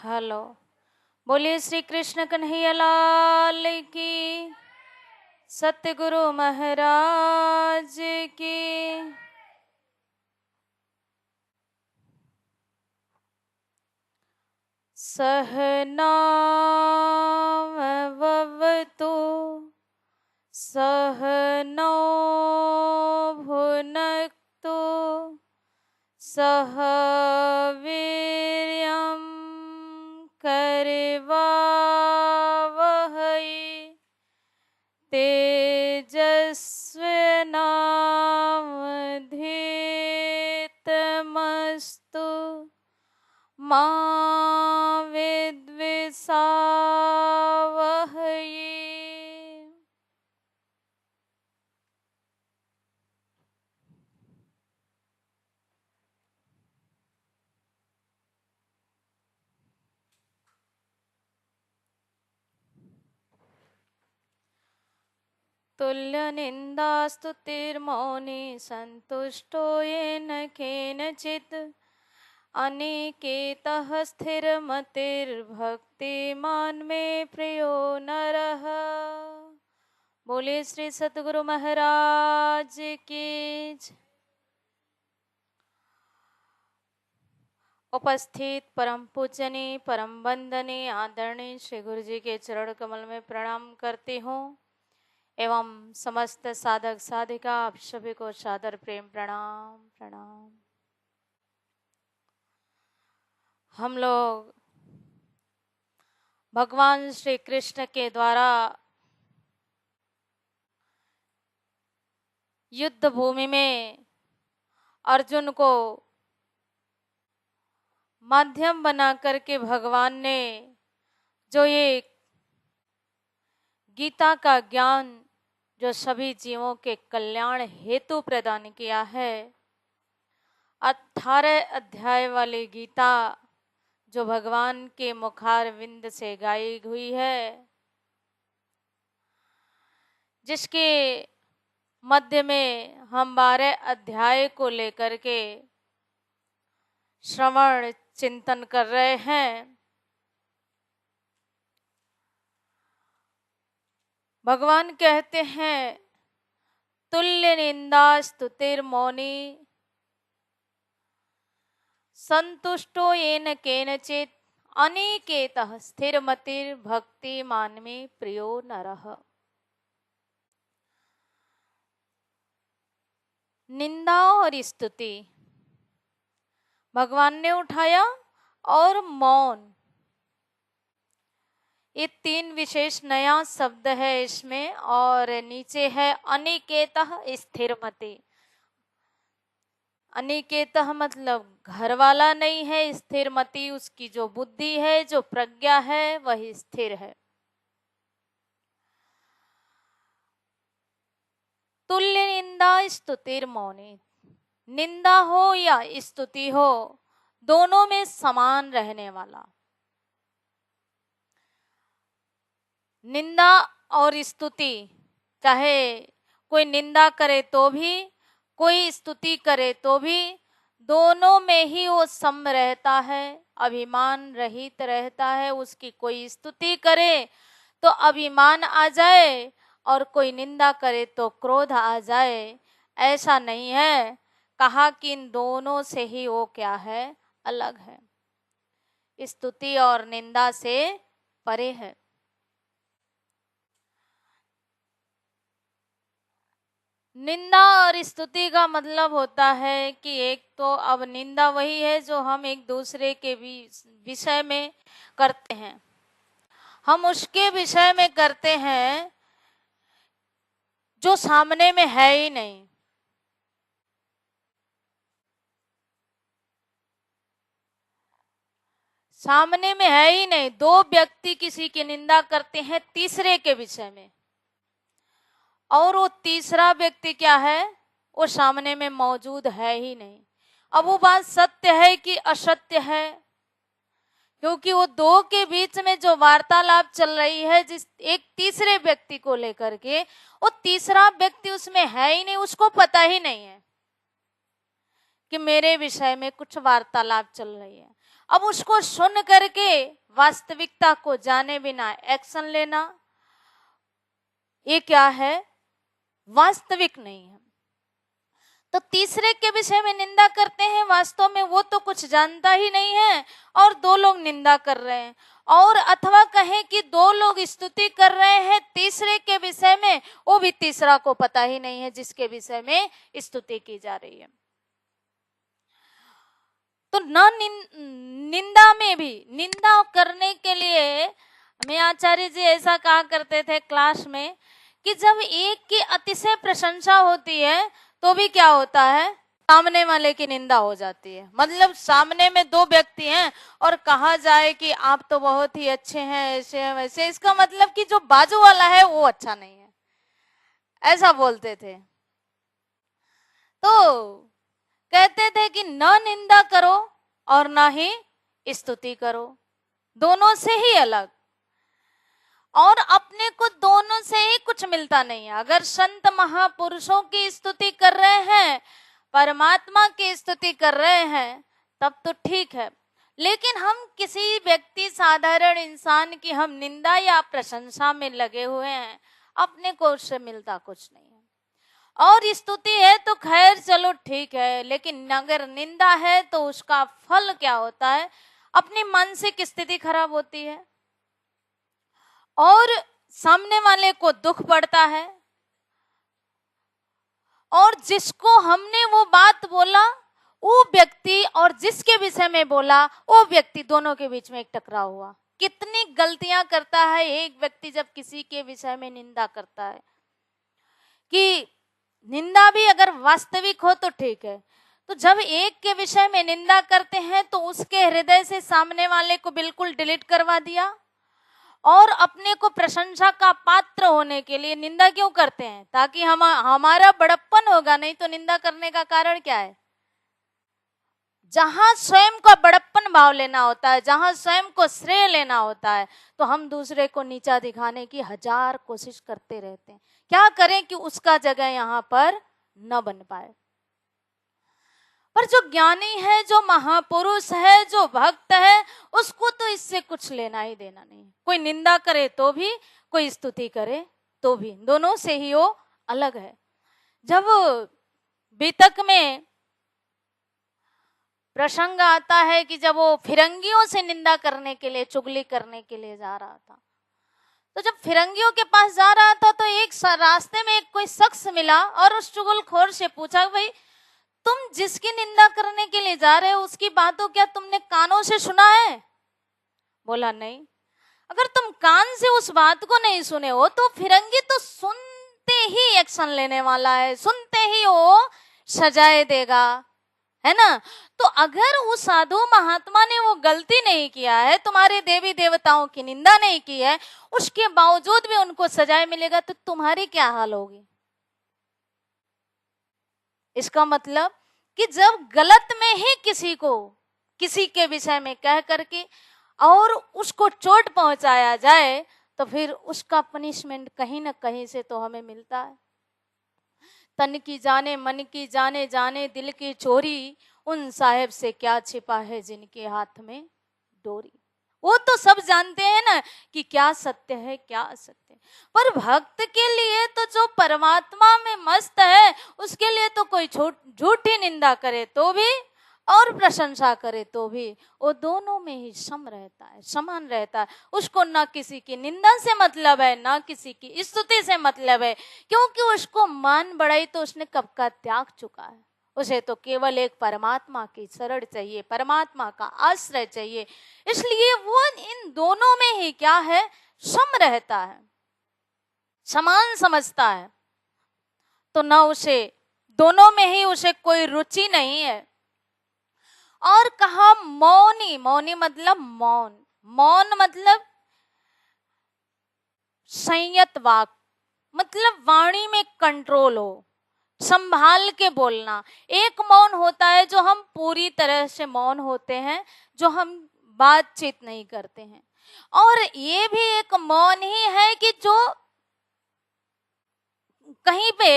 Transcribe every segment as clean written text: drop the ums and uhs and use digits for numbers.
Hello, बोलिए श्री कृष्ण कन्हैया लाल की, सतगुरु महाराज की। सहनाववतु सहनौ भुनक्तु सह वीर्यं करवावहै तेजस्विनावधीतमस्तु मा विद्विषावहै। तुल्यनिन्दास्तुतिर्मौनी सन्तुष्टो येन केनचित् अनिकेतः स्थिरमतिर्भक्तिमान् मे प्रियो नरः। बोले श्री सतगुरु महाराज की। उपस्थित परम पूजनीय परम वंदनीय आदरणीय श्री गुरु जी के चरण कमल में प्रणाम करती हूँ एवं समस्त साधक साधिका आप सभी को सादर प्रेम प्रणाम प्रणाम। हम लोग भगवान श्री कृष्ण के द्वारा युद्ध भूमि में अर्जुन को माध्यम बना करके भगवान ने जो ये गीता का ज्ञान जो सभी जीवों के कल्याण हेतु प्रदान किया है, 18 अध्याय वाली गीता जो भगवान के मुखारविंद से गाई हुई है, जिसके मध्य में हम 12 अध्याय को लेकर के श्रवण चिंतन कर रहे हैं। भगवान कहते हैं तुल्य निंदा स्तुतिर्मौनी संतुष्टो येन केनचित् अनिकेतः स्थिरमतिर्भक्तिमान् मे प्रियो नरः। निंदा और स्तुति भगवान ने उठाया और मौन, ये 3 विशेष नया शब्द है इसमें। और नीचे है अनिकेतः स्थिरमति। अनिकेतः मतलब घर वाला नहीं है, स्थिरमति उसकी जो बुद्धि है जो प्रज्ञा है वही स्थिर है। तुल्य निंदा स्तुतिर्मौनी, निंदा हो या स्तुति हो दोनों में समान रहने वाला। निंदा और स्तुति, चाहे कोई निंदा करे तो भी कोई स्तुति करे तो भी, दोनों में ही वो सम रहता है, अभिमान रहित रहता है। उसकी कोई स्तुति करे तो अभिमान आ जाए और कोई निंदा करे तो क्रोध आ जाए, ऐसा नहीं है। कहा कि इन दोनों से ही वो क्या है, अलग है, स्तुति और निंदा से परे है। निंदा और स्तुति का मतलब होता है कि एक तो अब निंदा वही है जो हम एक दूसरे के विषय में करते हैं, हम उसके विषय में करते हैं जो सामने में है ही नहीं। सामने में है ही नहीं। 2 व्यक्ति किसी की निंदा करते हैं तीसरे के विषय में, और वो तीसरा व्यक्ति क्या है, वो सामने में मौजूद है ही नहीं। अब वो बात सत्य है कि असत्य है, क्योंकि वो 2 के बीच में जो वार्तालाप चल रही है जिस एक तीसरे व्यक्ति को लेकर के, वो तीसरा व्यक्ति उसमें है ही नहीं, उसको पता ही नहीं है कि मेरे विषय में कुछ वार्तालाप चल रही है। अब उसको सुन करके वास्तविकता को जाने बिना एक्शन लेना, ये क्या है? वास्तविक नहीं है। तो तीसरे के विषय में निंदा करते हैं, वास्तव में वो तो कुछ जानता ही नहीं है और दो लोग निंदा कर रहे हैं, और अथवा कहें कि दो लोग स्तुति कर रहे हैं तीसरे के विषय में, वो भी तीसरा को पता ही नहीं है जिसके विषय में स्तुति की जा रही है। तो निंदा में भी, निंदा करने के लिए मैं आचार्य जी ऐसा कहा करते थे क्लास में कि जब एक की अतिशय प्रशंसा होती है तो भी क्या होता है, सामने वाले की निंदा हो जाती है। मतलब सामने में दो व्यक्ति हैं और कहा जाए कि आप तो बहुत ही अच्छे हैं, ऐसे हैं वैसे, इसका मतलब कि जो बाजू वाला है वो अच्छा नहीं है, ऐसा बोलते थे। तो कहते थे कि न निंदा करो और ना ही स्तुति करो, दोनों से ही अलग, और अपने को दोनों से ही कुछ मिलता नहीं है। अगर संत महापुरुषों की स्तुति कर रहे हैं, परमात्मा की स्तुति कर रहे हैं, तब तो ठीक है, लेकिन हम किसी व्यक्ति, साधारण इंसान की हम निंदा या प्रशंसा में लगे हुए हैं, अपने को उससे मिलता कुछ नहीं है। और स्तुति है तो खैर चलो ठीक है, लेकिन अगर निंदा है तो उसका फल क्या होता है? अपनी मानसिक स्थिति खराब होती है और सामने वाले को दुख पड़ता है, और जिसको हमने वो बात बोला वो व्यक्ति और जिसके विषय में बोला वो व्यक्ति, दोनों के बीच में एक टकराव हुआ। कितनी गलतियां करता है एक व्यक्ति जब किसी के विषय में निंदा करता है, कि निंदा भी अगर वास्तविक हो तो ठीक है, तो जब एक के विषय में निंदा करते हैं तो उसके हृदय से सामने वाले को बिल्कुल डिलीट करवा दिया, और अपने को प्रशंसा का पात्र होने के लिए निंदा क्यों करते हैं? ताकि हमारा बड़प्पन होगा, नहीं तो निंदा करने का कारण क्या है? जहां स्वयं का बड़प्पन भाव लेना होता है, जहां स्वयं को श्रेय लेना होता है, तो हम दूसरे को नीचा दिखाने की हजार कोशिश करते रहते हैं। क्या करें कि उसका जगह यहाँ पर न बन पाए। पर जो ज्ञानी है, जो महापुरुष है, जो भक्त है, उसको तो इससे कुछ लेना ही देना नहीं। कोई निंदा करे तो भी, कोई स्तुति करे तो भी, दोनों से ही वो अलग है। जब बीतक में प्रसंग आता है कि जब वो फिरंगियों से निंदा करने के लिए, चुगली करने के लिए जा रहा था, तो जब फिरंगियों के पास जा रहा था तो एक रास्ते में एक कोई शख्स मिला और उस चुगलखोर से पूछा, भाई तुम जिसकी निंदा करने के लिए जा रहे हो उसकी बातों क्या तुमने कानों से सुना है? बोला नहीं। अगर तुम कान से उस बात को नहीं सुने हो तो फिरंगी तो सुनते ही एक्शन लेने वाला है, सुनते ही वो सजाए देगा, है ना। तो अगर उस साधु महात्मा ने वो गलती नहीं किया है, तुम्हारे देवी देवताओं की निंदा नहीं की है, उसके बावजूद भी उनको सजाए मिलेगा, तो तुम्हारी क्या हाल होगी? इसका मतलब कि जब गलत में ही किसी को, किसी के विषय में कह करके और उसको चोट पहुंचाया जाए, तो फिर उसका पनिशमेंट कहीं ना कहीं से तो हमें मिलता है। तन की जाने मन की जाने, जाने दिल की चोरी, उन साहेब से क्या छिपा है जिनके हाथ में डोरी। वो तो सब जानते हैं ना कि क्या सत्य है क्या असत्य। पर भक्त के लिए तो जो परमात्मा में मस्त है, उसके लिए तो कोई झूठी निंदा करे तो भी और प्रशंसा करे तो भी वो दोनों में ही सम रहता है, समान रहता है। उसको ना किसी की निंदा से मतलब है, ना किसी की स्तुति से मतलब है, क्योंकि उसको मान बढ़ाई तो उसने कब का त्याग चुका है। उसे तो केवल एक परमात्मा की शरण चाहिए, परमात्मा का आश्रय चाहिए। इसलिए वो इन दोनों में ही क्या है, सम रहता है, समान समझता है। तो ना उसे, दोनों में ही उसे कोई रुचि नहीं है। और कहा मौनी, मौनी मतलब मौन, मौन मतलब संयत वाक, मतलब वाणी में कंट्रोल हो, संभाल के बोलना। एक मौन होता है जो हम पूरी तरह से मौन होते हैं, जो हम बातचीत नहीं करते हैं, और ये भी एक मौन ही है कि जो कहीं पे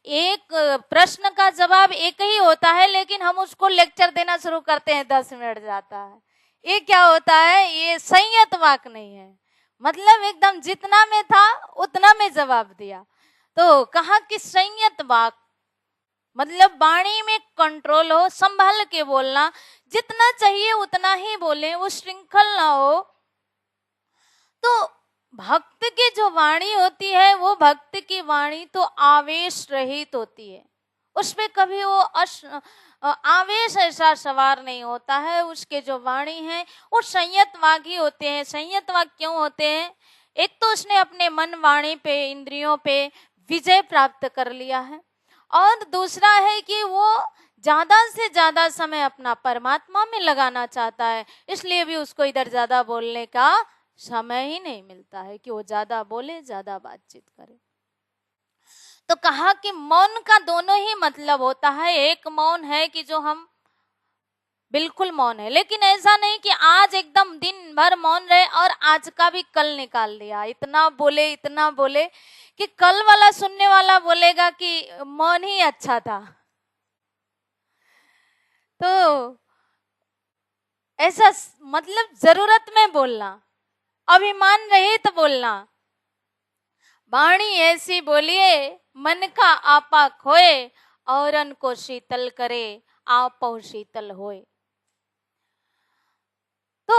एक प्रश्न का जवाब एक ही होता है, लेकिन हम उसको लेक्चर देना शुरू करते हैं, 10 मिनट जाता है। ये क्या होता है, ये संयत वाक नहीं है। मतलब एकदम जितना में था उतना में जवाब दिया। तो कहा कि संयत वाक मतलब वाणी में कंट्रोल हो, संभल के बोलना, जितना चाहिए उतना ही बोले, वो श्रृंखल ना हो। तो भक्त की जो वाणी होती है, वो भक्त की वाणी तो आवेश रहित होती है, उसमें कभी वो आवेश ऐसा सवार नहीं होता है। उसके जो वाणी है वो संयतवाग ही होते हैं। संयतवाग क्यों होते हैं? एक तो उसने अपने मन वाणी पे, इंद्रियों पे विजय प्राप्त कर लिया है, और दूसरा है कि वो ज्यादा से ज्यादा समय अपना परमात्मा में लगाना चाहता है, इसलिए भी उसको इधर ज्यादा बोलने का समय ही नहीं मिलता है कि वो ज्यादा बोले, ज्यादा बातचीत करे। तो कहा कि मौन का दोनों ही मतलब होता है। एक मौन है कि जो हम बिल्कुल मौन है, लेकिन ऐसा नहीं कि आज एकदम दिन भर मौन रहे और आज का भी कल निकाल दिया, इतना बोले कि कल वाला सुनने वाला बोलेगा कि मौन ही अच्छा था। तो ऐसा मतलब जरूरत में बोलना, अभिमान रहित बोलना। वाणी ऐसी बोलिए मन का आपा खोए, औरन को शीतल करे आप शीतल होए। तो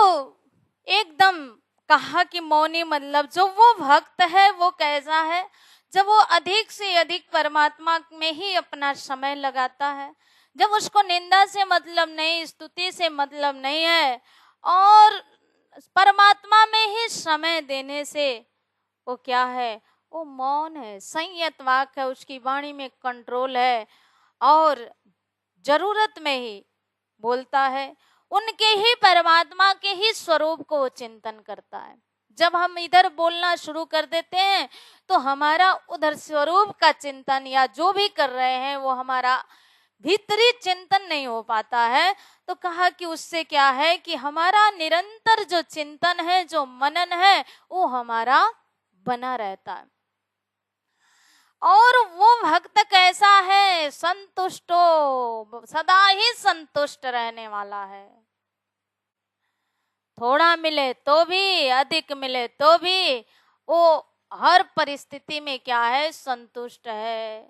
एकदम कहा कि मौनी मतलब जो वो भक्त है वो कैसा है, जब वो अधिक से अधिक परमात्मा में ही अपना समय लगाता है, जब उसको निंदा से मतलब नहीं, स्तुति से मतलब नहीं है, और परमात्मा में ही समय देने से वो क्या है, वो मौन है, संयत वाक है, उसकी वाणी में कंट्रोल है, और जरूरत में ही बोलता है। उनके ही परमात्मा के ही स्वरूप को वो चिंतन करता है। जब हम इधर बोलना शुरू कर देते हैं तो हमारा उधर स्वरूप का चिंतन या जो भी कर रहे हैं वो हमारा भीतरी चिंतन नहीं हो पाता है। तो कहा कि उससे क्या है कि हमारा निरंतर जो चिंतन है, जो मनन है, वो हमारा बना रहता है। और वो भक्त कैसा है, संतुष्टो, सदा ही संतुष्ट रहने वाला है। थोड़ा मिले तो भी, अधिक मिले तो भी, वो हर परिस्थिति में क्या है, संतुष्ट है।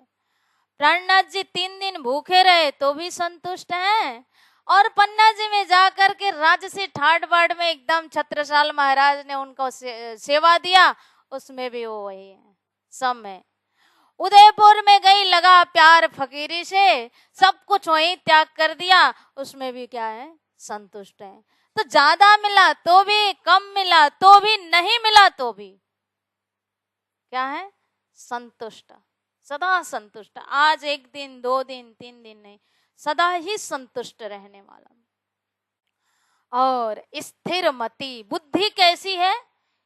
प्राणनाथ जी 3 दिन भूखे रहे तो भी संतुष्ट हैं, और पन्ना जी में जाकर के राजसी ठाट बाट में एकदम छत्रसाल महाराज ने उनको सेवा दिया, उसमें भी वो वही है, सब है। उदयपुर में गई, लगा प्यार फकीरी से, सब कुछ वही त्याग कर दिया, उसमें भी क्या है, संतुष्ट है। तो ज्यादा मिला तो भी, कम मिला तो भी, नहीं मिला तो भी क्या है, संतुष्ट, सदा संतुष्ट। आज 1 दिन 2 दिन 3 दिन नहीं, सदा ही संतुष्ट रहने वाला। और स्थिर मति, बुद्धि कैसी है,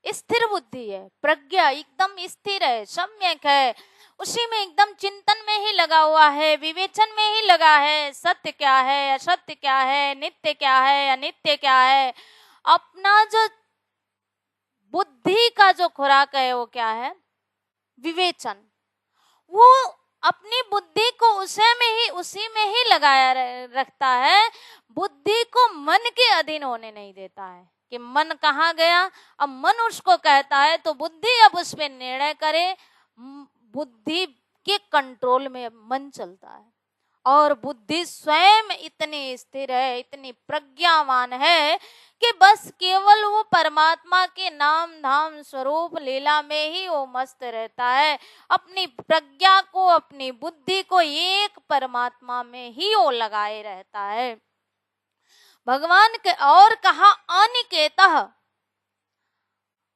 स्थिर बुद्धि है, प्रज्ञा एकदम स्थिर है, सम्यक है, उसी में एकदम चिंतन में ही लगा हुआ है, विवेचन में ही लगा है, सत्य क्या है, असत्य क्या है, नित्य क्या है, अनित्य क्या है। अपना जो बुद्धि का जो खुराक है वो क्या है, विवेचन। वो अपनी बुद्धि को उसी में ही लगाया रखता है, बुद्धि को मन के अधीन होने नहीं देता है कि मन कहाँ गया। अब मन उसको कहता है तो बुद्धि अब उस पर निर्णय करे, बुद्धि के कंट्रोल में मन चलता है। और बुद्धि स्वयं इतनी स्थिर है, इतनी प्रज्ञावान है कि बस केवल वो परमात्मा के नाम धाम स्वरूप लीला में ही वो मस्त रहता है। अपनी प्रज्ञा को, अपनी बुद्धि को एक परमात्मा में ही वो लगाए रहता है। भगवान के और कहा अनिकेतः,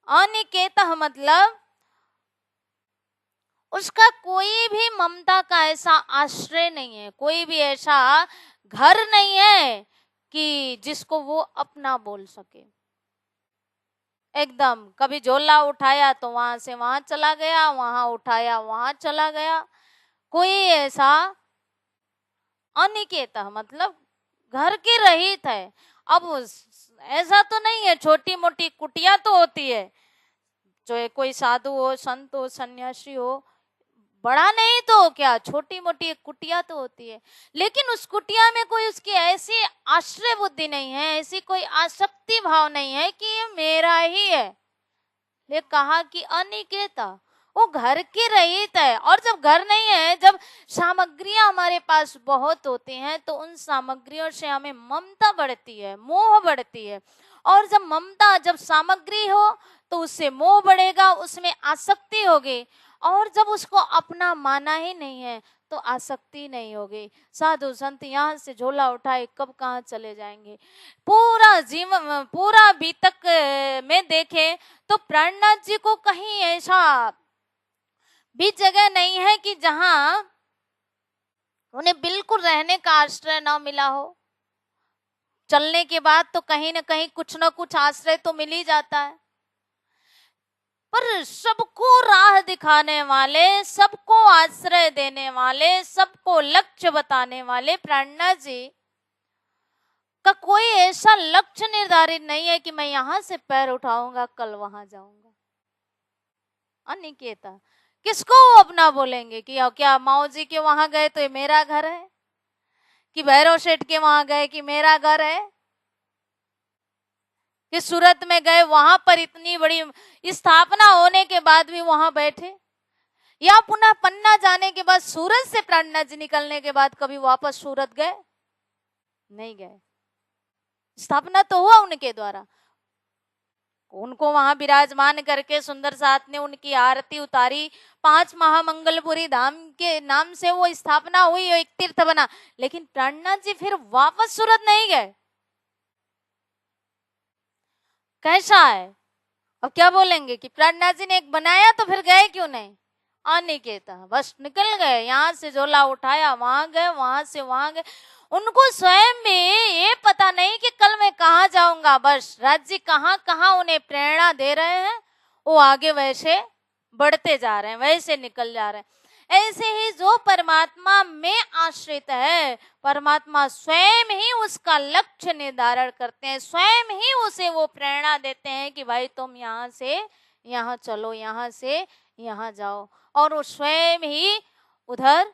अनिकेतः मतलब उसका कोई भी ममता का ऐसा आश्रय नहीं है, कोई भी ऐसा घर नहीं है कि जिसको वो अपना बोल सके। एकदम कभी झोला उठाया तो वहां से वहां चला गया, वहां उठाया वहां चला गया, कोई ऐसा अनिकेत मतलब घर के रहित है। अब ऐसा तो नहीं है, छोटी मोटी कुटिया तो होती है, जो कोई साधु हो, संत हो, सन्यासी हो, बड़ा नहीं तो क्या, छोटी मोटी एक कुटिया तो होती है, लेकिन उस कुटिया में कोई उसकी ऐसी आश्रय बुद्धि नहीं है, ऐसी कोई आसक्ति भाव नहीं है कि ये मेरा ही है। ये कहा कि अनिकेता, वो घर की रहित है। और जब घर नहीं है, जब सामग्रियां हमारे पास बहुत होती हैं, तो उन सामग्रियों से हमें ममता बढ़ती है, मोह बढ़ती है। और जब ममता, जब सामग्री हो तो उससे मोह बढ़ेगा, उसमें आसक्ति होगी। और जब उसको अपना माना ही नहीं है तो आसक्ति नहीं होगी। साधु संत यहाँ से झोला उठाए कब कहाँ चले जाएंगे। पूरा जीवन, पूरा बीतक में देखे तो प्राणनाथ जी को कहीं ऐसा भी जगह नहीं है कि जहां उन्हें बिल्कुल रहने का आश्रय ना मिला हो। चलने के बाद तो कहीं ना कहीं कुछ ना कुछ आश्रय तो मिल ही जाता है, पर सबको राह दिखाने वाले, सबको आश्रय देने वाले, सबको लक्ष्य बताने वाले प्राणनाथ जी का कोई ऐसा लक्ष्य निर्धारित नहीं है कि मैं यहां से पैर उठाऊंगा कल वहां जाऊंगा। अनिकेता, किसको वो अपना बोलेंगे कि क्या माओ जी के वहां गए तो ये मेरा घर है, कि भैरव सेठ के वहां गए कि मेरा घर है, कि सूरत में गए वहां पर इतनी बड़ी स्थापना होने के बाद भी वहां बैठे, या पुनः पन्ना जाने के बाद सूरत से प्राणनाथ जी निकलने के बाद कभी वापस सूरत गए? नहीं गए। स्थापना तो हुआ उनके द्वारा, उनको वहां विराजमान करके सुंदर साथ ने उनकी आरती उतारी, 5 महामंगलपुरी धाम के नाम से वो स्थापना हुई, एक तीर्थ बना। लेकिन प्राणनाथ जी फिर वापस सूरत नहीं गए। कैसा है? अब क्या बोलेंगे कि प्राणनाथ जी ने एक बनाया तो फिर गए क्यों नहीं? अनिकेता, बस निकल गए, यहाँ से झोला उठाया वहां गए, वहां से वहां गए। उनको स्वयं में ये पता नहीं कि कल मैं कहाँ जाऊंगा। बस राज्य कहाँ कहाँ उन्हें प्रेरणा दे रहे हैं, वो आगे वैसे बढ़ते जा रहे हैं, वैसे निकल जा रहे हैं। ऐसे ही जो परमात्मा में आश्रित है, परमात्मा स्वयं ही उसका लक्ष्य निर्धारण करते हैं, स्वयं ही उसे वो प्रेरणा देते हैं कि भाई तुम यहाँ से यहाँ चलो, यहाँ से यहाँ जाओ, और वो स्वयं ही उधर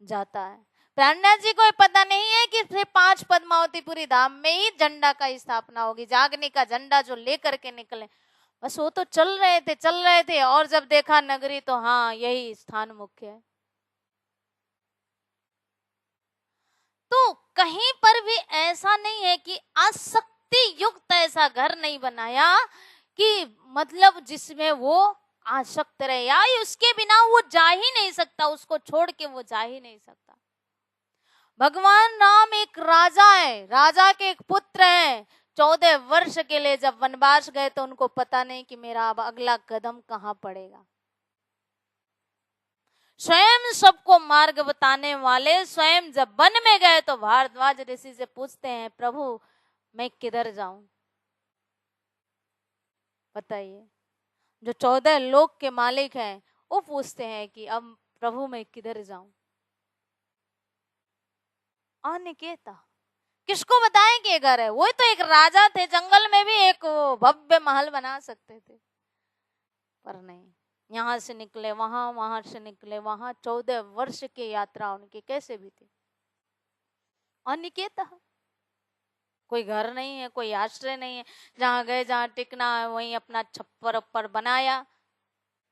जाता है। प्राणनाथ जी को ये पता नहीं है कि सिर्फ 5 पद्मावतीपुरी धाम में ही झंडा का स्थापना होगी, जागने का झंडा जो लेकर के निकले। बस वो तो चल रहे थे और जब देखा नगरी तो हाँ यही स्थान मुख्य है। तो कहीं पर भी ऐसा नहीं है कि आसक्ति युक्त ऐसा घर नहीं बनाया कि मतलब जिसमें वो आसक्त रहे, या उसके बिना वो जा ही नहीं सकता, उसको छोड़ के वो जा ही नहीं सकता। भगवान राम एक राजा है, राजा के एक पुत्र हैं। 14 वर्ष के लिए जब वनवास गए तो उनको पता नहीं कि मेरा अब अगला कदम कहाँ पड़ेगा। स्वयं सबको मार्ग बताने वाले स्वयं जब वन में गए तो भारद्वाज ऋषि से पूछते हैं, प्रभु मैं किधर जाऊं? बताइए, जो 14 लोक के मालिक हैं वो पूछते हैं कि अब प्रभु मैं किधर जाऊं? अनिकेता, किसको बताएं कि घर है? वो तो एक राजा थे, जंगल में भी एक भव्य महल बना सकते थे, पर नहीं। यहाँ से निकले वहां, वहां से निकले वहां, 14 वर्ष की यात्रा उनकी कैसे बीती? अनिकेता, कोई घर नहीं है, कोई आश्रय नहीं है, जहाँ गए जहाँ टिकना है वहीं अपना छप्पर अप्पर बनाया,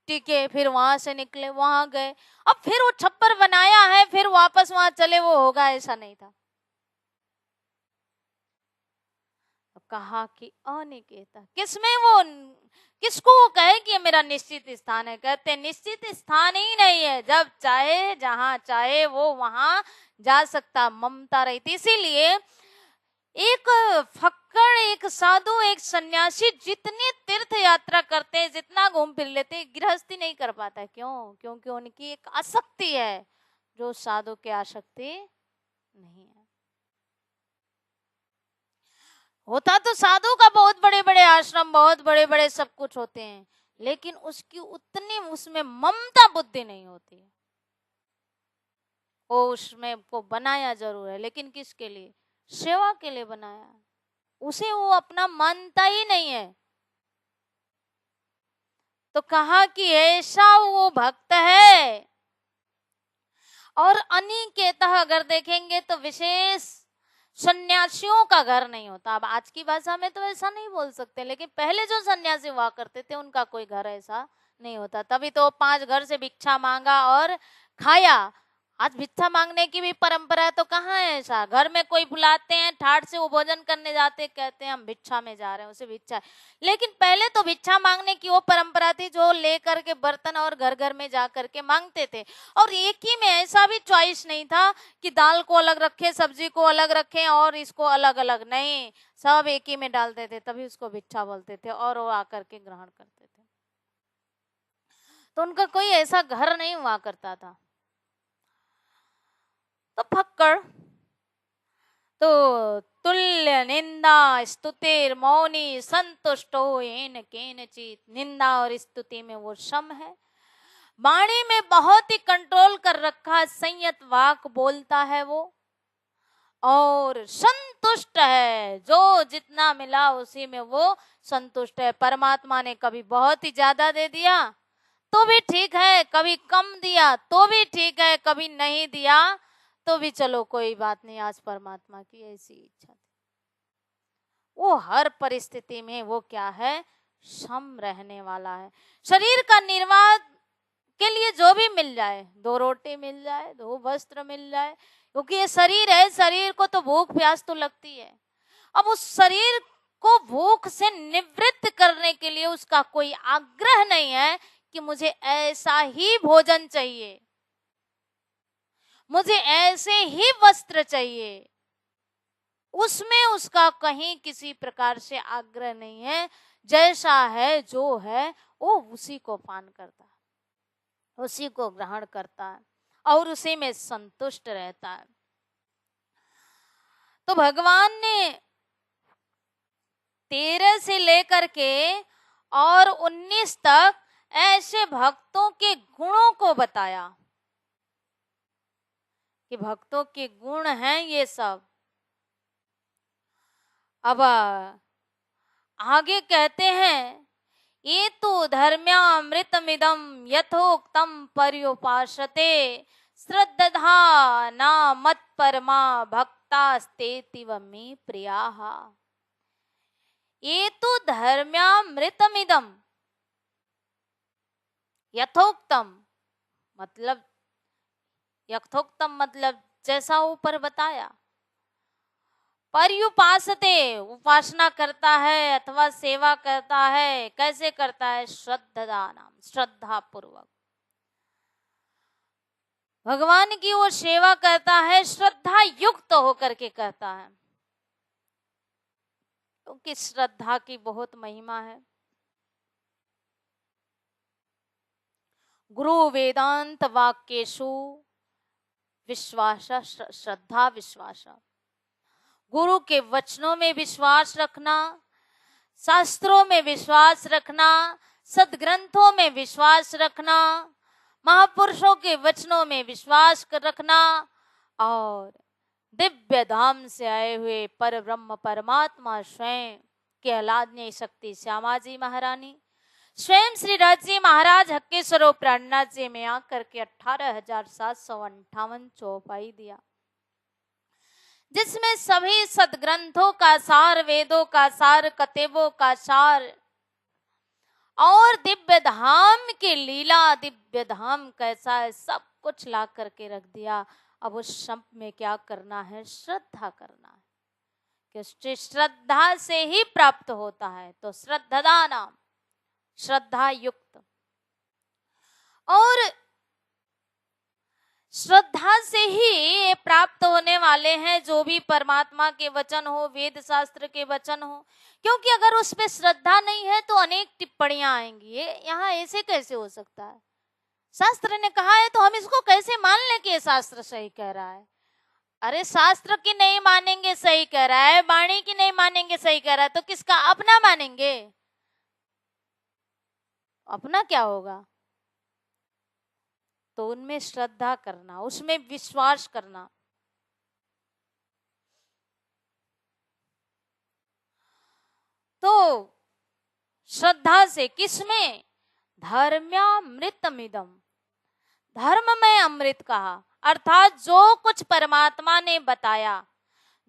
टिके, फिर वहां से निकले वहां गए। अब फिर वो छप्पर बनाया है फिर वापस वहां चले वो होगा, ऐसा नहीं था। कहा कि अनिकेता, किसमें वो, किसको वो कहे कि ये मेरा निश्चित स्थान है? कहते निश्चित स्थान ही नहीं है, जब चाहे जहां चाहे वो वहां जा सकता। ममता रही थी, इसीलिए एक फक्कड़, एक साधु, एक सन्यासी जितनी तीर्थ यात्रा करते हैं, जितना घूम फिर लेते, गृहस्थी नहीं कर पाता। क्यों? क्योंकि उनकी एक आसक्ति है जो साधु की आसक्ति नहीं है। होता तो साधु का बहुत बड़े बड़े आश्रम, बहुत बड़े बड़े सब कुछ होते हैं, लेकिन उसकी उतनी उसमें ममता बुद्धि नहीं होती है। वो उसमें को बनाया जरूर है, लेकिन किसके लिए? सेवा के लिए बनाया, उसे वो अपना मानता ही नहीं है। तो कहा कि ऐसा वो भक्त है और अनिकेतः अगर देखेंगे तो विशेष सन्यासियों का घर नहीं होता। अब आज की भाषा में तो ऐसा नहीं बोल सकते, लेकिन पहले जो सन्यासी हुआ करते थे उनका कोई घर ऐसा नहीं होता। तभी तो 5 घर से भिक्षा मांगा और खाया। आज भिक्षा मांगने की भी परंपरा है तो कहाँ है ऐसा? घर में कोई बुलाते हैं, ठाट से वो भोजन करने जाते, कहते हैं हम भिक्षा में जा रहे हैं, उसे भिक्षा है। लेकिन पहले तो भिक्षा मांगने की वो परंपरा थी जो लेकर के बर्तन और घर घर में जा करके मांगते थे। और एक ही में ऐसा भी चॉइस नहीं था कि दाल को अलग रखे, सब्जी को अलग रखें और इसको अलग अलग, नहीं, सब एक ही में डालते थे, तभी उसको भिक्षा बोलते थे और वो आकर के ग्रहण करते थे। तो उनका कोई ऐसा घर नहीं हुआ करता था। तो फक्कड़ तो तुल्य निंदा स्तुतिर मौनी संतुष्टो येन केनचित। निंदा और स्तुति में वो सम है, वाणी में बहुत ही कंट्रोल कर रखा, संयत वाक बोलता है वो, और संतुष्ट है, जो जितना मिला उसी में वो संतुष्ट है। परमात्मा ने कभी बहुत ही ज्यादा दे दिया तो भी ठीक है, कभी कम दिया तो भी ठीक है, कभी नहीं दिया तो भी चलो कोई बात नहीं। आज परमात्मा की ऐसी इच्छा थी, वो हर परिस्थिति में वो क्या है, सम रहने वाला है। शरीर का निर्वाह के लिए जो भी मिल जाए, 2 रोटी मिल जाए, 2 वस्त्र मिल जाए, क्योंकि ये शरीर है, शरीर को तो भूख प्यास तो लगती है। अब उस शरीर को भूख से निवृत्त करने के लिए उसका कोई आग्रह नहीं है कि मुझे ऐसा ही भोजन चाहिए, मुझे ऐसे ही वस्त्र चाहिए, उसमें उसका कहीं किसी प्रकार से आग्रह नहीं है। जैसा है जो है वो उसी को पान करता है, उसी को ग्रहण करता है और उसी में संतुष्ट रहता है। तो भगवान ने 13 से लेकर के और 19 तक ऐसे भक्तों के गुणों को बताया कि भक्तों के गुण हैं ये सब। अब आगे कहते हैं, ये तो धर्म्यामृतमिदं यथोक्तम पर्युपासते श्रद्धा न मत परमा भक्तास्तेतिव मे प्रियाः। ये तो धर्म्यामृतमिदं, यथोक्तम मतलब, यथोक्तम मतलब जैसा ऊपर बताया, पर्युपासते उपासना करता है अथवा सेवा करता है, कैसे करता है, श्रद्धा नाम, श्रद्धा पूर्वक भगवान की वो सेवा करता है, श्रद्धा युक्त होकर के करता है, क्योंकि श्रद्धा की बहुत महिमा है। गुरु वेदांत वाक्येषु विश्वास, श्रद्धा विश्वास, गुरु के वचनों में विश्वास रखना, शास्त्रों में विश्वास रखना, सदग्रंथों में विश्वास रखना, महापुरुषों के वचनों में विश्वास रखना, और दिव्य धाम से आए हुए पर ब्रह्म परमात्मा स्वयं के आराध्य शक्ति श्यामा जी महारानी, स्वयं श्री राजी महाराज हक्के स्वरूप प्राणनाथ जी में आकर के 18,758 चौपाई दिया, जिसमें सभी सदग्रंथों का सार, वेदों का सार, कतेबों का सार और दिव्य धाम की लीला, दिव्य धाम कैसा है, सब कुछ ला करके रख दिया। अब उस सब में क्या करना है, श्रद्धा करना है, कि श्रद्धा से ही प्राप्त होता है। तो श्रद्धा नाम, श्रद्धा युक्त, और श्रद्धा से ही प्राप्त होने वाले हैं जो भी परमात्मा के वचन हो, वेद शास्त्र के वचन हो। क्योंकि अगर उस पे श्रद्धा नहीं है तो अनेक टिप्पणियां आएंगी, ये यहाँ ऐसे कैसे हो सकता है, शास्त्र ने कहा है तो हम इसको कैसे मान लें कि ये शास्त्र सही कह रहा है। अरे शास्त्र की नहीं मानेंगे सही कह रहा है, वाणी की नहीं मानेंगे सही कह रहा है, तो किसका अपना मानेंगे? अपना क्या होगा? तो उनमें श्रद्धा करना, उसमें विश्वास करना। तो श्रद्धा से किसमें, धर्म्यामृतमिदम, धर्म में अमृत कहा। अर्थात जो कुछ परमात्मा ने बताया,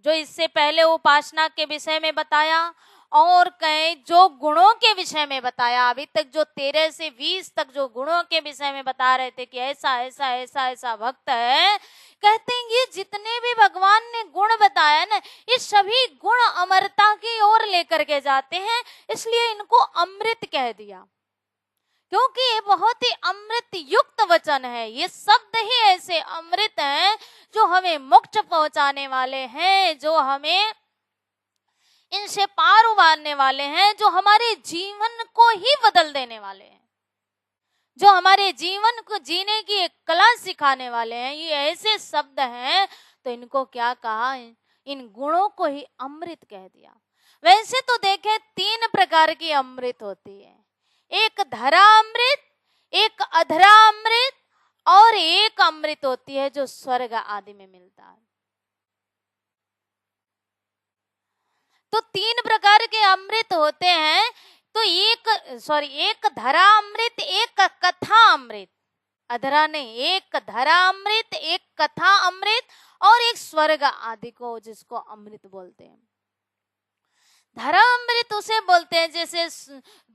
जो इससे पहले उपासना के विषय में बताया और कहें जो गुणों के विषय में बताया, अभी तक जो 13 से 20 तक जो गुणों के विषय में बता रहे थे कि ऐसा ऐसा ऐसा ऐसा भक्त है, कहते हैं ये जितने भी भगवान ने गुण बताया ना, ये सभी गुण अमरता की ओर लेकर के जाते हैं, इसलिए इनको अमृत कह दिया, क्योंकि ये बहुत ही अमृत युक्त वचन है। ये शब्द ही ऐसे अमृत हैं जो हमें मोक्ष पहुंचाने वाले हैं, जो हमें इनसे पार उबारने वाले हैं, जो हमारे जीवन को ही बदल देने वाले हैं, जो हमारे जीवन को जीने की एक कला सिखाने वाले हैं। ये ऐसे शब्द हैं, तो इनको क्या कहा, इन गुणों को ही अमृत कह दिया। वैसे तो देखें 3 प्रकार की अमृत होती है, एक धरा अमृत, एक अधरा अमृत और एक अमृत होती है जो स्वर्ग आदि में मिलता है। तो 3 प्रकार के अमृत होते हैं। तो एक धरा अमृत, एक कथा अमृत, अधरा नहीं, एक धरा अमृत, एक कथा अमृत और एक स्वर्ग आदि को जिसको अमृत बोलते हैं। धरा अमृत उसे बोलते हैं जैसे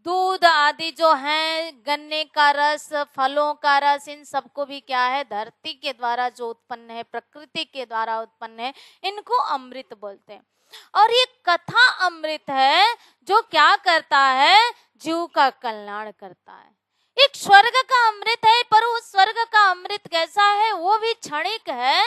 दूध आदि जो है, गन्ने का रस, फलों का रस, इन सबको भी क्या है, धरती के द्वारा जो उत्पन्न है, प्रकृति के द्वारा उत्पन्न है, इनको अमृत बोलते हैं। और ये कथा अमृत है जो क्या करता है, जीव का कल्याण करता है। एक स्वर्ग का अमृत है, पर उस स्वर्ग का अमृत कैसा है, वो भी क्षणिक है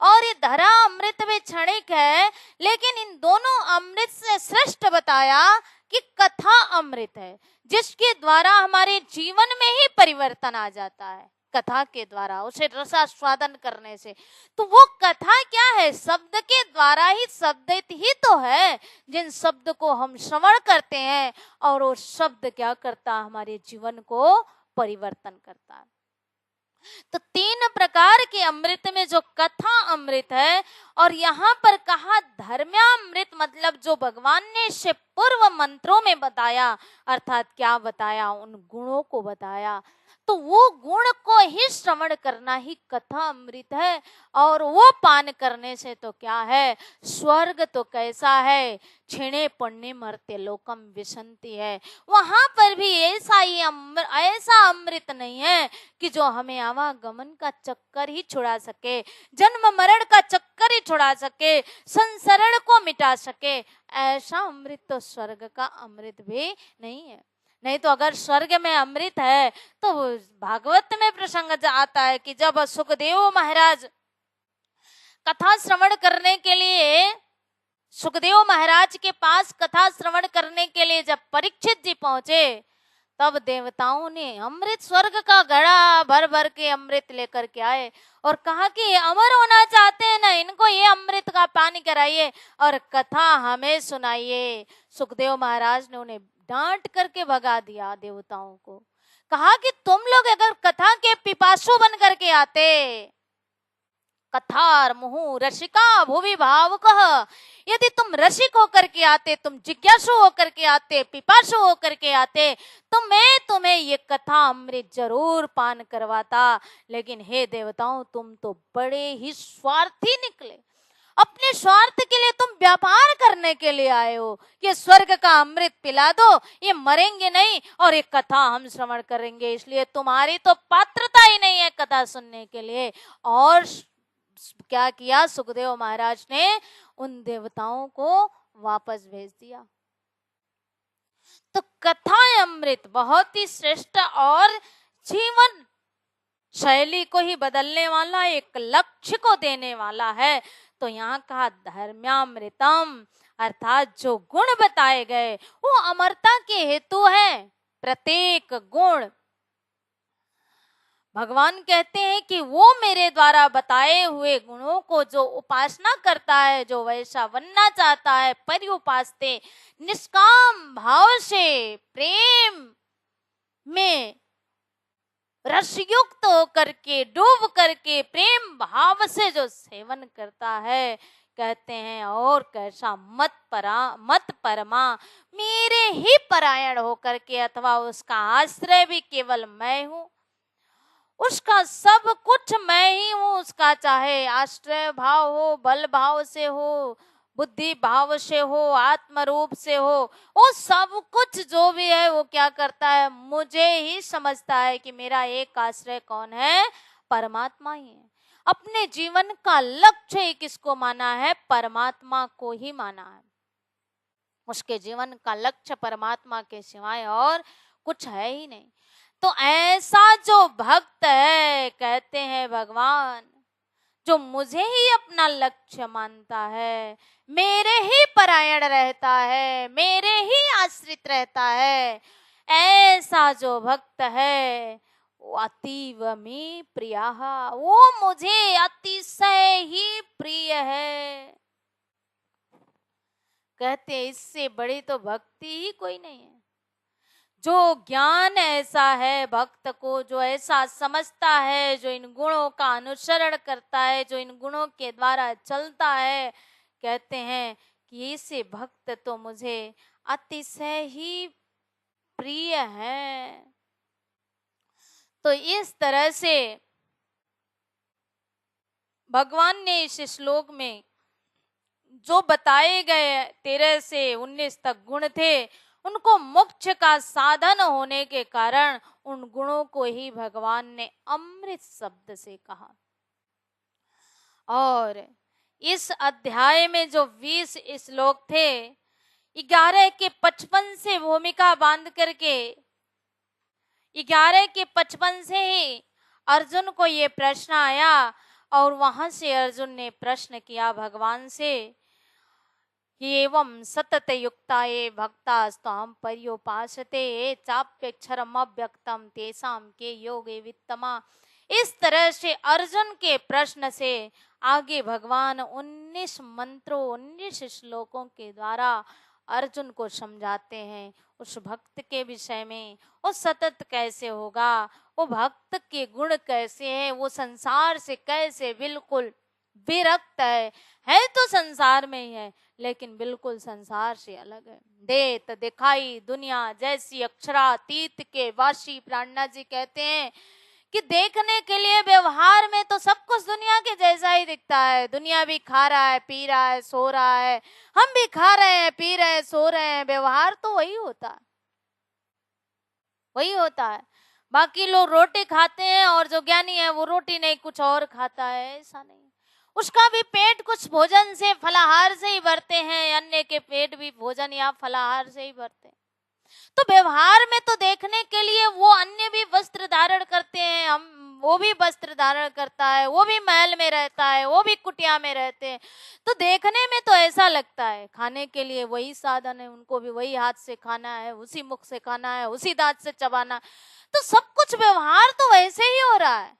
और ये धरा अमृत भी क्षणिक है। लेकिन इन दोनों अमृत से श्रेष्ठ बताया कि कथा अमृत है, जिसके द्वारा हमारे जीवन में ही परिवर्तन आ जाता है, कथा के द्वारा, उसे रसास्वादन करने से। तो वो कथा क्या है, शब्द के द्वारा ही, शब्द ही तो है जिन शब्द को हम श्रवण करते हैं और वो शब्द क्या करता है, हमारे जीवन को परिवर्तन करता है। तो 3 प्रकार के अमृत में जो कथा अमृत है, और यहाँ पर कहा धर्म्यामृत, मतलब जो भगवान ने इससे पूर्व मंत्रों में बताया, अर्थात क्या बताया, उन गुणों को बताया। तो वो गुण को ही श्रवण करना ही कथा अमृत है, और वो पान करने से तो क्या है, स्वर्ग तो कैसा है, छीणे पड़ने मरते लोकम विसंति है। वहां पर भी ऐसा अमृत नहीं है कि जो हमें आवागमन का चक्कर ही छुड़ा सके, जन्म मरण का चक्कर ही छुड़ा सके, संसरण को मिटा सके। ऐसा अमृत तो स्वर्ग का अमृत भी नहीं है। नहीं तो अगर स्वर्ग में अमृत है तो भागवत में प्रसंग आता है कि जब सुखदेव महाराज कथा श्रवण करने के लिए, सुखदेव महाराज के पास कथा श्रवण करने के लिए जब परीक्षित जी पहुंचे, तब देवताओं ने अमृत, स्वर्ग का घड़ा भर भर के अमृत लेकर के आए और कहा कि ये अमर होना चाहते हैं ना, इनको ये अमृत का पानी कराइए और कथा हमें सुनाइए। सुखदेव महाराज ने उन्हें डांट करके भगा दिया। देवताओं को कहा कि तुम लोग अगर कथा के पिपासु बन करके आते, कथार मुहु रसिका भुवि भावुकः, यदि तुम रसिक होकर के आते, तुम जिज्ञासु होकर के आते, पिपासु होकर के आते, तो मैं तुम्हें ये कथा अमृत जरूर पान करवाता। लेकिन हे देवताओं, तुम तो बड़े ही स्वार्थी निकले। अपने स्वार्थ के लिए तुम व्यापार करने के लिए आए हो। ये स्वर्ग का अमृत पिला दो, ये मरेंगे नहीं और ये कथा हम श्रवण करेंगे, इसलिए तुम्हारी तो पात्रता ही नहीं है कथा सुनने के लिए। और क्या किया, सुखदेव महाराज ने उन देवताओं को वापस भेज दिया। तो कथा अमृत बहुत ही श्रेष्ठ और जीवन शैली को ही बदलने वाला, एक लक्ष्य को देने वाला है। तो यहाँ कहा धर्म्यामृतम, अर्थात जो गुण बताए गए वो अमरता के हेतु है। प्रत्येक गुण भगवान कहते हैं कि वो मेरे द्वारा बताए हुए गुणों को जो उपासना करता है, जो वैसा बनना चाहता है, पर्युपास्ते, निष्काम भाव से प्रेम में रसयुक्त होकर के, डूब करके प्रेम भाव से जो सेवन करता है, कहते हैं और कैसा मत परमा, मेरे ही परायण होकर के, अथवा उसका आश्रय भी केवल मैं हूं, उसका सब कुछ मैं ही हूँ उसका, चाहे आश्रय भाव हो, बल भाव से हो, बुद्धि भाव से हो, आत्म रूप से हो, वो सब कुछ जो भी है वो क्या करता है, मुझे ही समझता है कि मेरा एक आश्रय कौन है, परमात्मा ही है। अपने जीवन का लक्ष्य ही किसको माना है, परमात्मा को ही माना है। उसके जीवन का लक्ष्य परमात्मा के सिवाय और कुछ है ही नहीं। तो ऐसा जो भक्त है, कहते हैं भगवान, जो मुझे ही अपना लक्ष्य मानता है, मेरे ही परायण रहता है, मेरे ही आश्रित रहता है, ऐसा जो भक्त है वो अतीव में प्रिया, वो मुझे अतिशय ही प्रिय है। कहते हैं इससे बड़ी तो भक्ति ही कोई नहीं है। जो ज्ञान ऐसा है भक्त को, जो ऐसा समझता है, जो इन गुणों का अनुसरण करता है, जो इन गुणों के द्वारा चलता है, कहते हैं कि ऐसे भक्त तो मुझे अतिशय ही प्रिय है। तो इस तरह से भगवान ने इस श्लोक में जो बताए गए 13 से 19 तक गुण थे, उनको मोक्ष का साधन होने के कारण उन गुणों को ही भगवान ने अमृत शब्द से कहा। और इस अध्याय में जो 20 श्लोक थे, 11 के 55 से भूमिका बांध करके 11 के 55 से ही अर्जुन को ये प्रश्न आया, और वहां से अर्जुन ने प्रश्न किया भगवान से कि एवं सतत युक्ता ये भक्तास्ताम पर्योपासते चाप्यक्षरम अव्यक्तम तेसाम के योगे वित्तमा। इस तरह से अर्जुन के प्रश्न से आगे भगवान 19 मंत्रों 19 श्लोकों के द्वारा अर्जुन को समझाते हैं उस भक्त के विषय में। वो सतत कैसे होगा, वो भक्त के गुण कैसे हैं, वो संसार से कैसे बिल्कुल विरक्त है तो संसार में ही है, लेकिन बिल्कुल संसार से अलग है। देत दिखाई दुनिया जैसी अक्षरातीत के वासी प्राणनाथ जी कहते हैं कि देखने के लिए व्यवहार में तो सब कुछ दुनिया के जैसा ही दिखता है। दुनिया भी खा रहा है, पी रहा है, सो रहा है, हम भी खा रहे हैं, पी रहे हैं, सो रहे हैं, व्यवहार तो वही होता है, वही होता है। बाकी लोग रोटी खाते हैं और जो ज्ञानी है वो रोटी नहीं कुछ और खाता है, ऐसा नहीं। उसका भी पेट कुछ भोजन से फलाहार से ही भरते हैं, अन्य के पेट भी भोजन या फलाहार से ही भरते हैं। तो व्यवहार में तो देखने के लिए वो अन्य भी वस्त्र धारण करते हैं, हम वो भी वस्त्र धारण करता है, वो भी महल में रहता है, वो भी कुटिया में रहते हैं। तो देखने में तो ऐसा लगता है, खाने के लिए वही साधन है, उनको भी वही हाथ से खाना है, उसी मुख से खाना है, उसी दांत से चबाना, तो सब कुछ व्यवहार तो वैसे ही हो रहा है।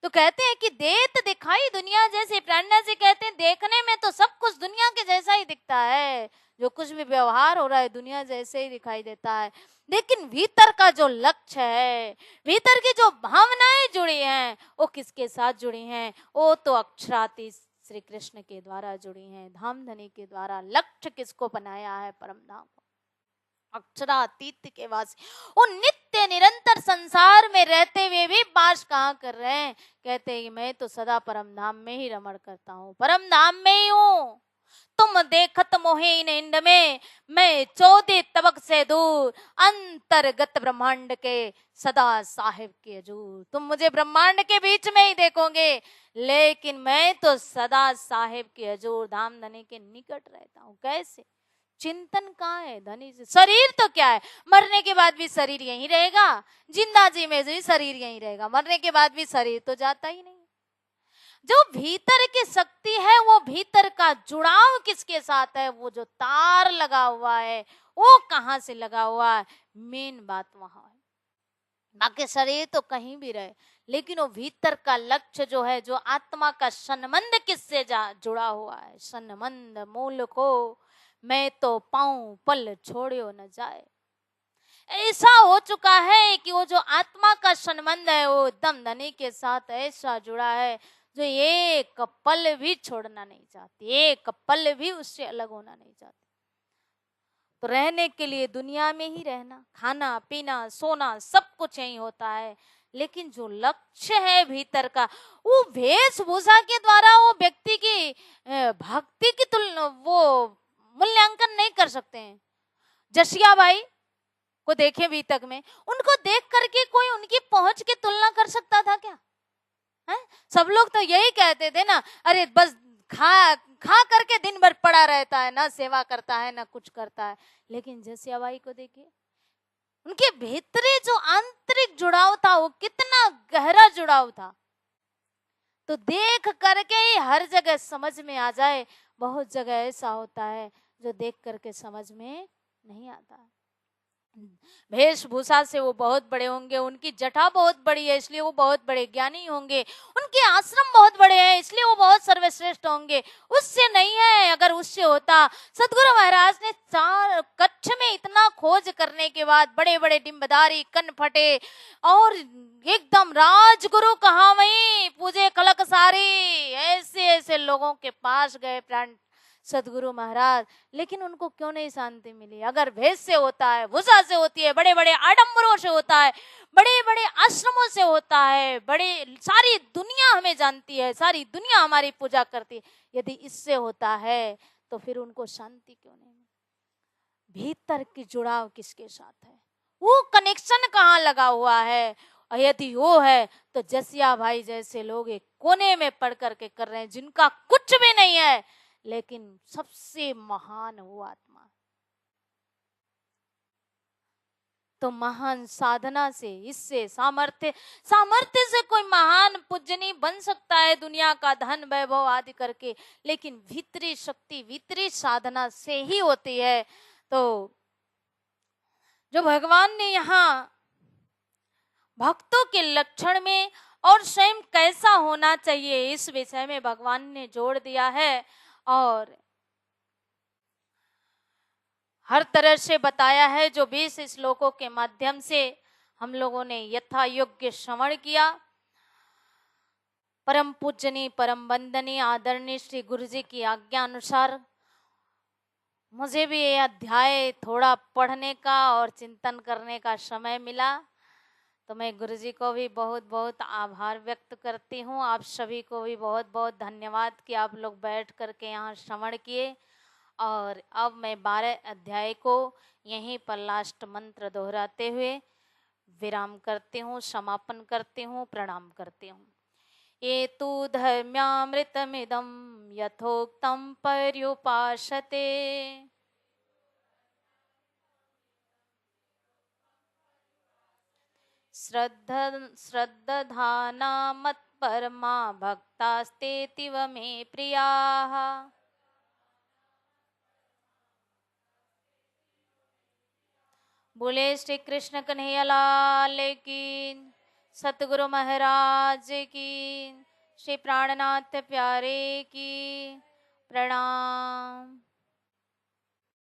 तो कहते हैं कि देत दिखाई दुनिया जैसे, प्राणनाथ जी कहते हैं देखने में तो सब कुछ दुनिया के जैसा ही दिखता है, जो कुछ भी व्यवहार हो रहा है दुनिया जैसे ही दिखाई देता है, लेकिन भीतर का जो लक्ष्य है, भीतर की जो भावनाएं जुड़ी हैं, वो किसके साथ जुड़ी हैं, वो तो अक्षरातीत श्री कृष्ण के द्वारा जुड़ी हैं, धाम धनी के द्वारा। लक्ष्य किसको बनाया है, परम धाम, अक्षरातीत के वासी, वो नित्य निरंतर संसार में रहते हुए भी वास कहाँ कर रहे हैं, कहते हैं कि मैं तो सदा परम धाम में ही रमण करता हूँ, परम धाम में ही हूँ। तुम देखत मोहे इन इंड में, मैं 14 तबक से दूर, अंतर्गत ब्रह्मांड के सदा साहिब के हजूर। तुम मुझे ब्रह्मांड के बीच में ही देखोगे, लेकिन मैं तो सदा साहिब के हजूर धाम धनी के निकट रहता हूँ। कैसे, चिंतन कहाँ है धनी से, शरीर तो क्या है, मरने के बाद भी शरीर यहीं रहेगा, जिंदा जी में भी शरीर यहीं रहेगा, मरने के बाद भी शरीर तो जाता ही नहीं। जो भीतर की शक्ति है, वो भीतर का जुड़ाव किसके साथ है, वो जो तार लगा हुआ है वो कहाँ से लगा हुआ है, मेन बात वहां है। बाकी शरीर तो कहीं भी रहे, लेकिन वो भीतर का लक्ष्य जो है, जो आत्मा का संबंध किससे जुड़ा हुआ है, संबंध मूल को मैं तो पाऊं पल छोड़ियो न जाए। ऐसा हो चुका है कि वो जो आत्मा का संबंध है वो दम धनी के साथ ऐसा जुड़ा है, जो एक पल भी छोड़ना नहीं चाहती, एक पल भी उससे अलग होना नहीं चाहती। तो रहने के लिए दुनिया में ही रहना, खाना पीना सोना सब कुछ यही होता है, लेकिन जो लक्ष्य है भीतर का, वो वेशभूषा के द्वारा वो व्यक्ति की भक्ति की तुलना वो मूल्यांकन नहीं कर सकते हैं। जसिया भाई को देखे अभी तक में, उनको देख करके कोई उनकी पहुंच की तुलना कर सकता था क्या? है? सब लोग तो यही कहते थे ना, अरे बस खा खा करके दिन भर पड़ा रहता है, ना सेवा करता है ना कुछ करता है। लेकिन जसिया बाई को देखिए, उनके भीतरी जो आंतरिक जुड़ाव था वो कितना गहरा जुड़ाव था। तो देख करके ही हर जगह समझ में आ जाए। बहुत जगह ऐसा होता है जो देख करके समझ में नहीं आता। वेशभूषा से वो बहुत बड़े होंगे, उनकी जटा बहुत बड़ी है इसलिए वो बहुत बड़े ज्ञानी होंगे, उनके आश्रम बहुत बड़े हैं इसलिए वो बहुत सर्वश्रेष्ठ होंगे। उससे नहीं है। अगर उससे होता, सदगुरु महाराज ने 4 कच्छ में इतना खोज करने के बाद बड़े बड़े डिम्बधारी कन फटे और एकदम राजगुरु कहाँ वहीं पूजे कलक सारी, ऐसे ऐसे लोगों के पास गए प्राण सदगुरु महाराज, लेकिन उनको क्यों नहीं शांति मिली? अगर भेष से होता है, भूषा से होती है, बड़े बड़े आडंबरों से होता है, बड़े बड़े आश्रमों से होता है, बड़े सारी दुनिया हमें जानती है, सारी दुनिया हमारी पूजा करती है, यदि इससे होता है तो फिर उनको शांति क्यों नहीं? भीतर की जुड़ाव किसके साथ है? वो कनेक्शन कहाँ लगा हुआ है? और यदि वो है तो जसिया भाई जैसे लोग एक कोने में पढ़ करके कर रहे हैं, जिनका कुछ भी नहीं है, लेकिन सबसे महान वो आत्मा। तो महान साधना से, इससे सामर्थ्य से कोई महान पूजनी बन सकता है दुनिया का धन वैभव आदि करके, लेकिन भीतरी शक्ति भीतरी साधना से ही होती है। तो जो भगवान ने यहाँ भक्तों के लक्षण में और स्वयं कैसा होना चाहिए इस विषय में भगवान ने जोड़ दिया है और हर तरह से बताया है। जो 20 श्लोकों के माध्यम से हम लोगों ने यथा योग्य श्रवण किया। परम पूजनीय परम वंदनीय आदरणीय श्री गुरु जी की आज्ञा अनुसार मुझे भी ये अध्याय थोड़ा पढ़ने का और चिंतन करने का समय मिला, तो मैं गुरु जी को भी बहुत बहुत आभार व्यक्त करती हूँ। आप सभी को भी बहुत बहुत धन्यवाद कि आप लोग बैठ करके यहाँ श्रवण किए। और अब मैं 12 अध्याय को यहीं पर लास्ट मंत्र दोहराते हुए विराम करती हूँ, समापन करती हूँ, प्रणाम करती हूँ। ये तु धर्म्यामृतमिदं यथोक्तं पर्युपासते, श्रद्धाना मत्परमा भक्तास्तेतिव मे प्रियाः। बोले श्री कृष्ण कन्हैया लाल की, सतगुरु महाराज की, श्री प्राणनाथ प्यारे की, प्रणाम।